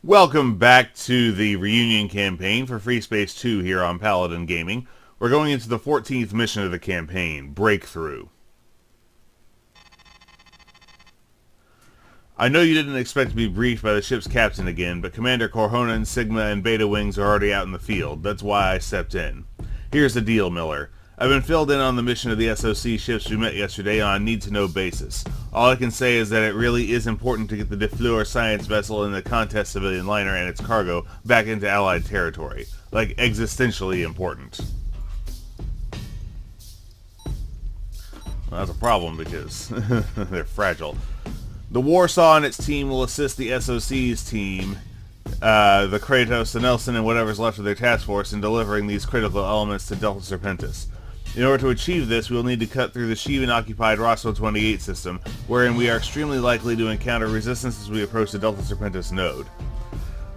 Welcome back to the reunion campaign for Freespace 2 here on Paladin Gaming. We're going into the 14th mission of the campaign, Breakthrough. I know you didn't expect to be briefed by the ship's captain again, but Commander Corhonen, Sigma, and Beta Wings are already out in the field. That's why I stepped in. Here's the deal, Miller. I've been filled in on the mission of the SOC ships we met yesterday on a need-to-know basis. All I can say is that it really is important to get the De Fleur science vessel and the contest civilian liner and its cargo back into Allied territory. Like, existentially important. Well, that's a problem because they're fragile. The Warsaw and its team will assist the SOC's team, the Kratos, the Nelson, and whatever's left of their task force in delivering these critical elements to Delta Serpentis. In order to achieve this, we will need to cut through the Shivan-occupied Roswell 28 system, wherein we are extremely likely to encounter resistance as we approach the Delta Serpentis node.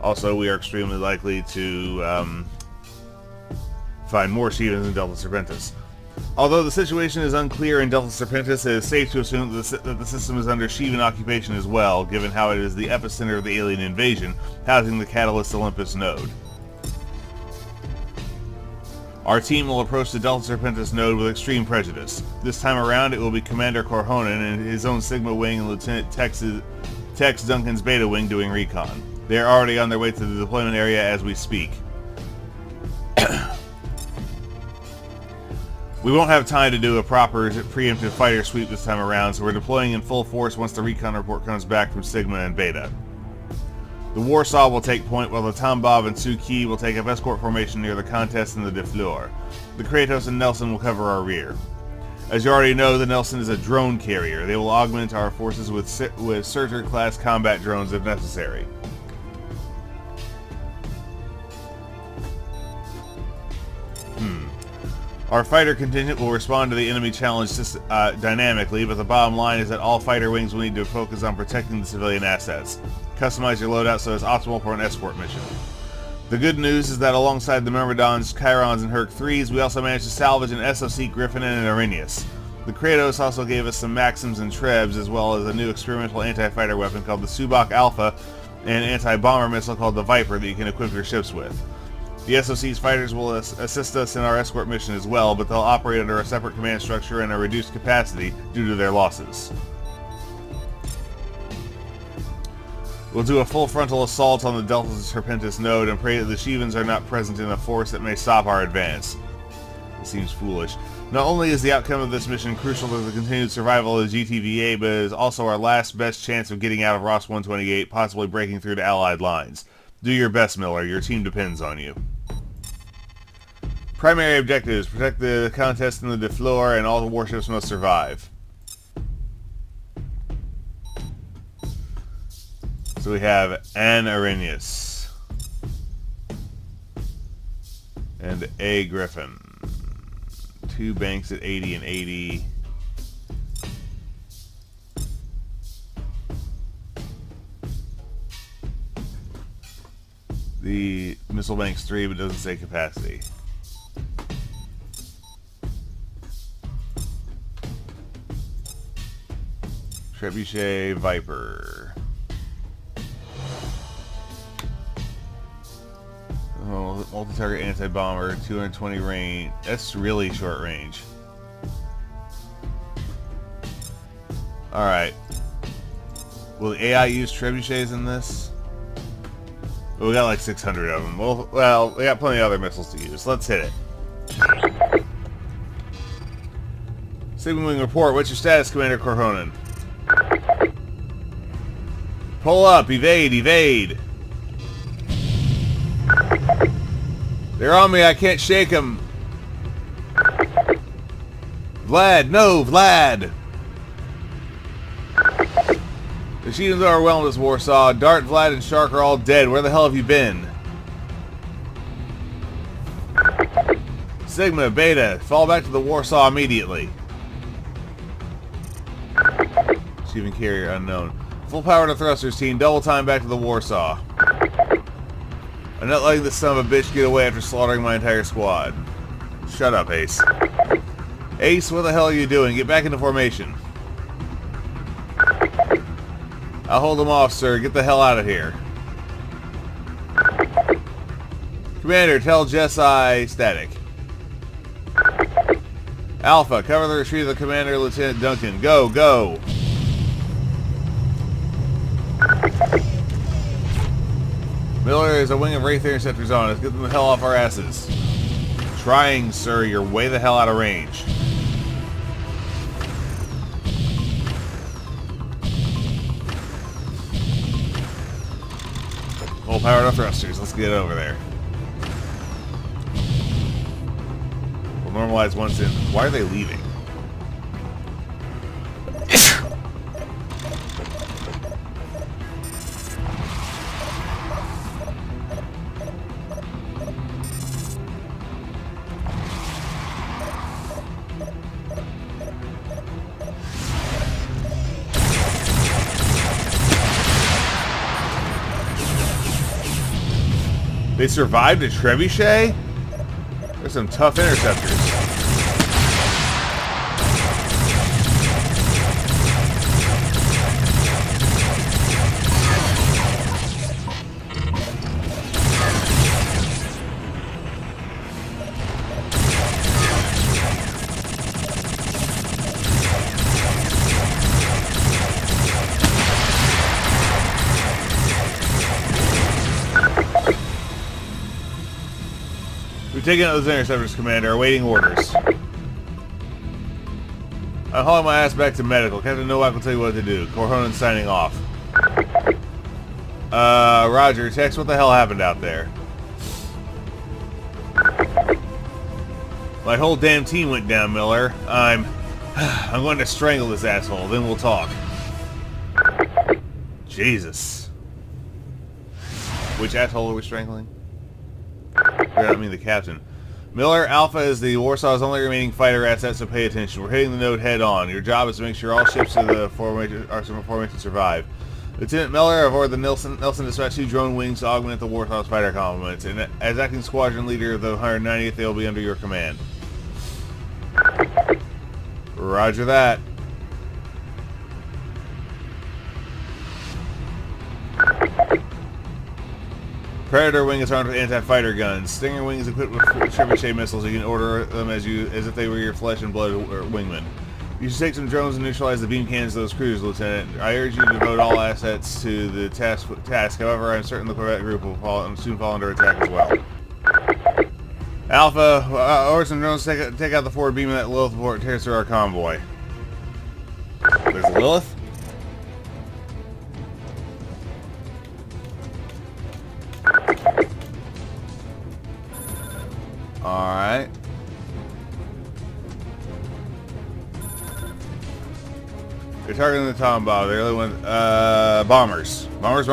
Also, we are extremely likely to find more Shivans in Delta Serpentis. Although the situation is unclear in Delta Serpentis, it is safe to assume that the system is under Shivan occupation as well, given how it is the epicenter of the alien invasion, housing the Catalyst Olympus node. Our team will approach the Delta Serpentis node with extreme prejudice. This time around, it will be Commander Corhonen and his own Sigma Wing and Lieutenant Tex Duncan's Beta Wing doing recon. They are already on their way to the deployment area as we speak. We won't have time to do a proper preemptive fighter sweep this time around, so we're deploying in full force once the recon report comes back from Sigma and Beta. The Warsaw will take point, while the Tambov and Suki will take up escort formation near the contest and the De Fleur. The Kratos and Nelson will cover our rear. As you already know, the Nelson is a drone carrier. They will augment our forces with Surtur-class combat drones if necessary. Our fighter contingent will respond to the enemy challenge dynamically, but the bottom line is that all fighter wings will need to focus on protecting the civilian assets. Customize your loadout so it's optimal for an escort mission. The good news is that alongside the Myrmidons, Chirons, and Herc 3s, we also managed to salvage an SOC Griffin and an Arrhenius. The Kratos also gave us some Maxims and Trebs, as well as a new experimental anti-fighter weapon called the Subak Alpha, and an anti-bomber missile called the Viper that you can equip your ships with. The SOC's fighters will assist us in our escort mission as well, but they'll operate under a separate command structure and a reduced capacity due to their losses. We'll do a full frontal assault on the Delta Serpentis node and pray that the Shivans are not present in a force that may stop our advance. It seems foolish. Not only is the outcome of this mission crucial to the continued survival of the GTVA, but it is also our last best chance of getting out of Ross 128, possibly breaking through to Allied lines. Do your best, Miller. Your team depends on you. Primary objectives: protect the contest in the De Fleur, and all the warships must survive. So we have an Arrhenius and a Griffin. 2 banks at 80 and 80. The missile bank's 3, but doesn't say capacity. Trebuchet Viper. Oh, multi-target anti-bomber, 220 range. That's really short range. Alright. Will the AI use trebuchets in this? We got like 600 of them. Well, we got plenty of other missiles to use. Let's hit it. Sigma Wing report. What's your status, Commander Corhonen? Pull up. Evade. Evade. They're on me. I can't shake them. Vlad. No, Vlad. The Shivans are overwhelmed us, Warsaw. Dart, Vlad, and Shark are all dead. Where the hell have you been? Sigma, Beta, fall back to the Warsaw immediately. Shivan carrier unknown. Full power to thrusters, team. Double time back to the Warsaw. I'm not letting this son of a bitch get away after slaughtering my entire squad. Shut up, Ace. Ace, what the hell are you doing? Get back into formation. I'll hold them off, sir. Get the hell out of here. Commander, tell Jessi static. Alpha, cover the retreat of the Commander, Lieutenant Duncan. Go, go! Miller is a wing of Wraith interceptors on. Let's get them the hell off our asses. Trying, sir. You're way the hell out of range. Full power to thrusters. Let's get over there. We'll normalize once in. Why are they leaving? They survived a trebuchet? There's some tough interceptors. We've taken out those interceptors, Commander. Awaiting orders. I'm hauling my ass back to medical. Captain Nowak will tell you what to do. Corhonen signing off. Roger. Text, what the hell happened out there? My whole damn team went down, Miller. I'm going to strangle this asshole. Then we'll talk. Jesus. Which asshole are we strangling? I mean the captain. Miller, Alpha is the Warsaw's only remaining fighter asset, so pay attention. We're hitting the node head on. Your job is to make sure all ships of the formation survive. Lieutenant Miller, aboard the Nelson dispatched 2 drone wings to augment the Warsaw's fighter complements, and as acting squadron leader of the 190th, they will be under your command. Roger that. Predator wing is armed with anti-fighter guns. Stinger wing is equipped with trebuchet missiles. You can order them as if they were your flesh and blood wingmen. You should take some drones and neutralize the beam cannons of those cruisers, Lieutenant. I urge you to devote all assets to the task. However, I'm certain the Corvette group will soon fall under attack as well. Alpha, order some drones to take out the forward beam of that Lilith before it tears through our convoy. There's a Lilith? Alright. They're targeting the Tom Bob. They really want bombers. Bombers.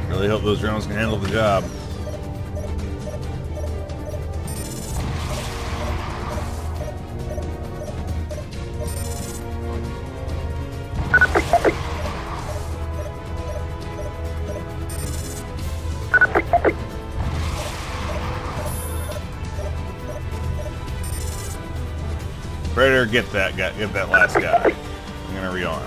Really hope those drones can handle the job. Predator, get that last guy. I'm gonna rearm.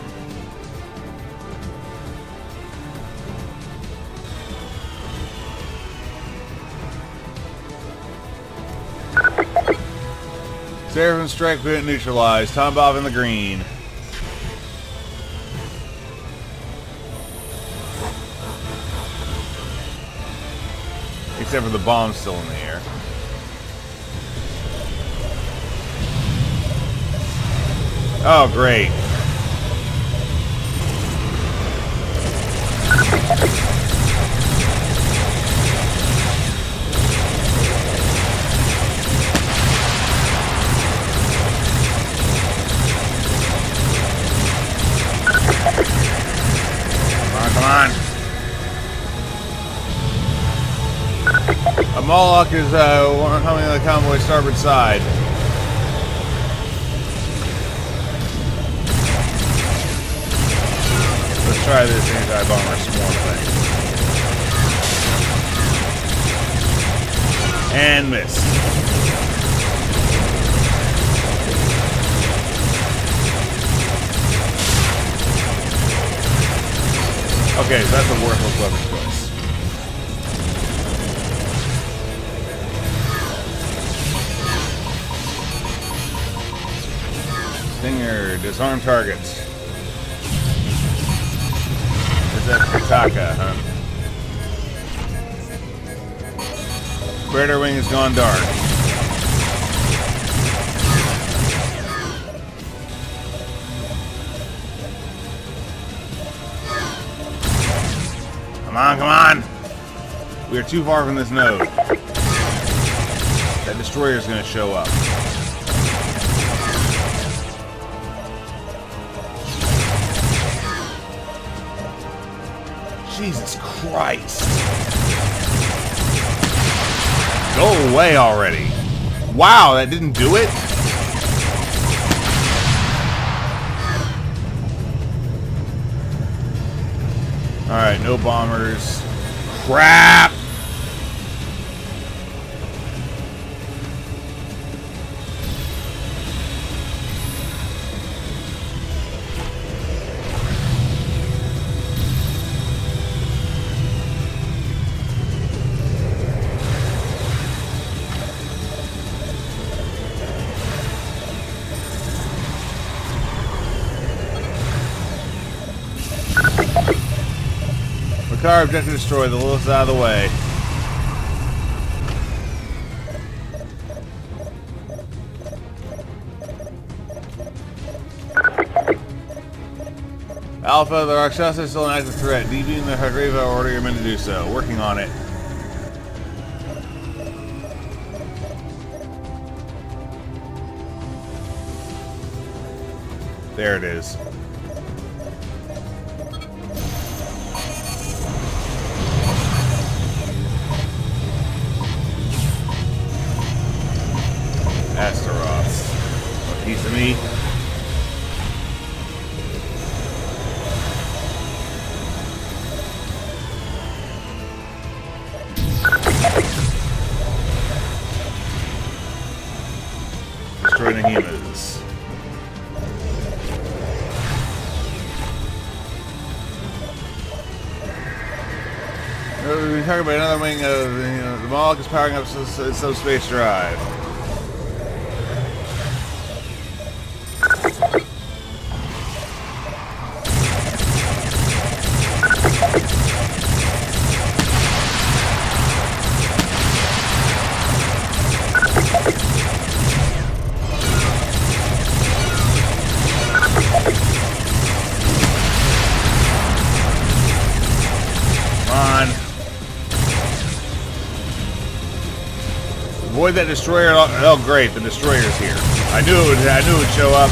Seraphim strike put neutralized. Tom Bob in the green. Except for the bomb's still in the air. Oh, great. Come on. A Moloch is coming on the convoy starboard side. Let's try this anti-bomber swarm thing. And miss. Okay, so that's a worthless weapon choice. Stinger, disarm targets. Is that Kataka, huh? Predator wing has gone dark. Come on, come on! We are too far from this node. That destroyer is going to show up. Jesus Christ! Go away already! Wow, that didn't do it? Alright, no bombers. Crap! Car objective destroyed. The Lilith's out of the way. Alpha, the Rakshasa is still an active threat. Deviating the Hagreva order you're meant to do so. Working on it. There it is. Astaroth. A piece of me. Destroy the humans. We're talking about another wing of the Moloch is powering up its subspace drive. Avoid that destroyer. Oh, great! The destroyer's here. I knew it would show up.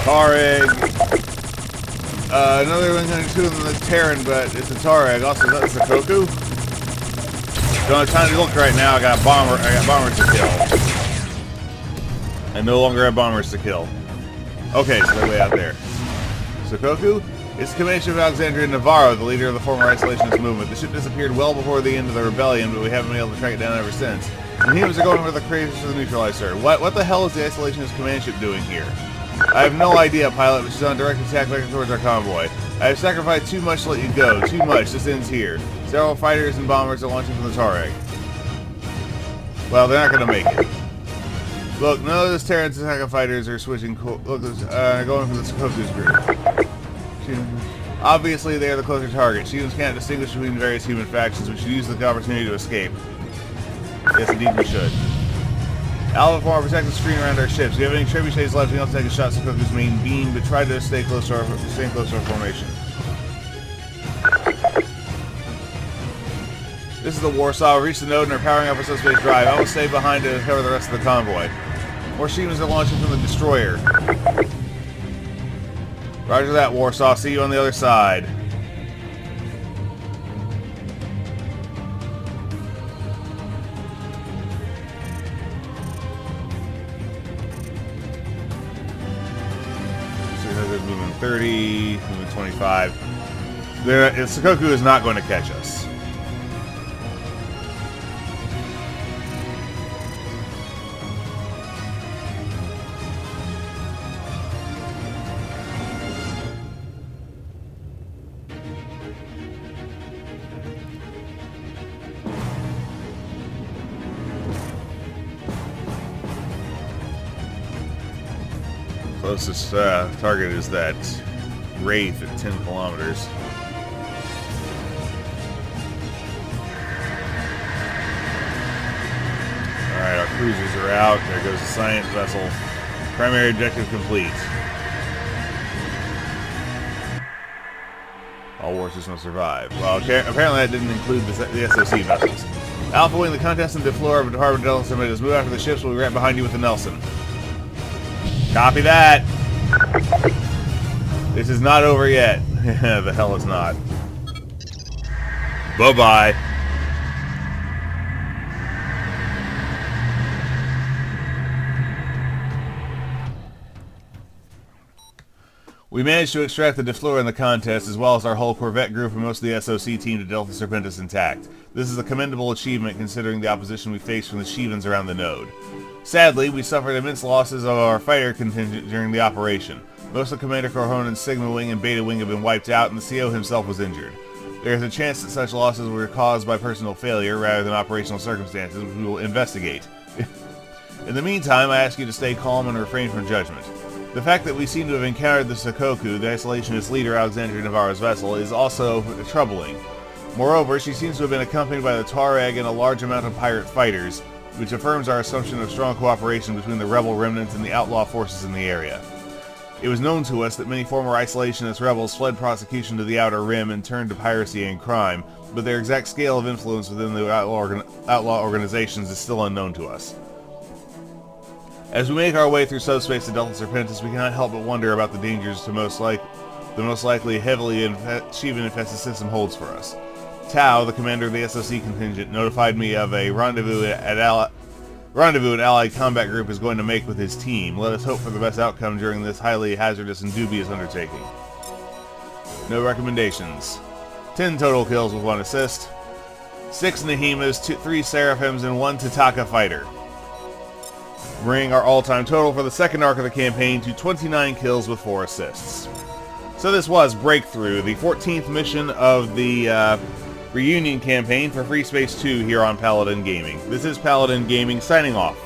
Tareg. Another one going to do the Terran, but it's a Tareg. Also, that's a Koku. Don't have time to look right now. I got bombers to kill. I no longer have bombers to kill. Okay, so they're way out there. Sokoku? It's the command ship of Alexandria Navarro, the leader of the former isolationist movement. The ship disappeared well before the end of the rebellion, but we haven't been able to track it down ever since. The humans are going with the craters to the neutralizer. What the hell is the isolationist command ship doing here? I have no idea, pilot, but she's on direct attack back towards our convoy. I have sacrificed too much to let you go. Too much. This ends here. Several fighters and bombers are launching from the Tareg. Well, they're not going to make it. Look, none of those Terran attack fighters are switching. Look, going for the Sokoku's group. Obviously, they are the closer target. Shivans can't distinguish between various human factions. We should use the opportunity to escape. Yes, indeed, we should. Alpha form protect the screen around our ships. If you have any trebuchets left, you can also take a shot at Sokoku's main beam, but try to stay close to our formation. This is the Warsaw. We reached the node and are powering up our subspace drive. I will stay behind to cover the rest of the convoy. More Shivans are launching from the destroyer. Roger that, Warsaw. See you on the other side. moving 30, moving 25. Sakoku is not going to catch us. Closest target is that Wraith at 10 kilometers. Alright, our cruisers are out. There goes the science vessel. Primary objective complete. All warship must survive. Well, apparently that didn't include the SOC vessels. Alpha Wing, the contestant DeFleur of the Department of Delta Serpentis. Move after the ships. We'll be right behind you with the Nelson. Copy that! This is not over yet. The hell it's not. Bye-bye. We managed to extract the DeFleur in the contest, as well as our whole Corvette group and most of the SOC team to Delta Serpentis intact. This is a commendable achievement considering the opposition we faced from the Shivans around the node. Sadly, we suffered immense losses of our fighter contingent during the operation. Most of Commander Corhonen's Sigma Wing and Beta Wing have been wiped out, and the CO himself was injured. There is a chance that such losses were caused by personal failure rather than operational circumstances, which we will investigate. In the meantime, I ask you to stay calm and refrain from judgment. The fact that we seem to have encountered the Sakoku, the isolationist leader Alexandria Navarro's vessel, is also troubling. Moreover, she seems to have been accompanied by the Tuareg and a large amount of pirate fighters, which affirms our assumption of strong cooperation between the rebel remnants and the outlaw forces in the area. It was known to us that many former isolationist rebels fled prosecution to the Outer Rim and turned to piracy and crime, but their exact scale of influence within the outlaw organizations is still unknown to us. As we make our way through subspace to Delta Serpentis, we cannot help but wonder about the dangers the most likely heavily Shivan-infested system holds for us. Tao, the commander of the SOC contingent, notified me of a rendezvous an allied combat group is going to make with his team. Let us hope for the best outcome during this highly hazardous and dubious undertaking. No recommendations. 10 total kills with 1 assist. 6 Nahimas, 3 Seraphims, and 1 Tataka fighter. Bringing our all-time total for the second arc of the campaign to 29 kills with 4 assists. So this was Breakthrough, the 14th mission of the reunion campaign for Freespace 2 here on Paladin Gaming. This is Paladin Gaming signing off.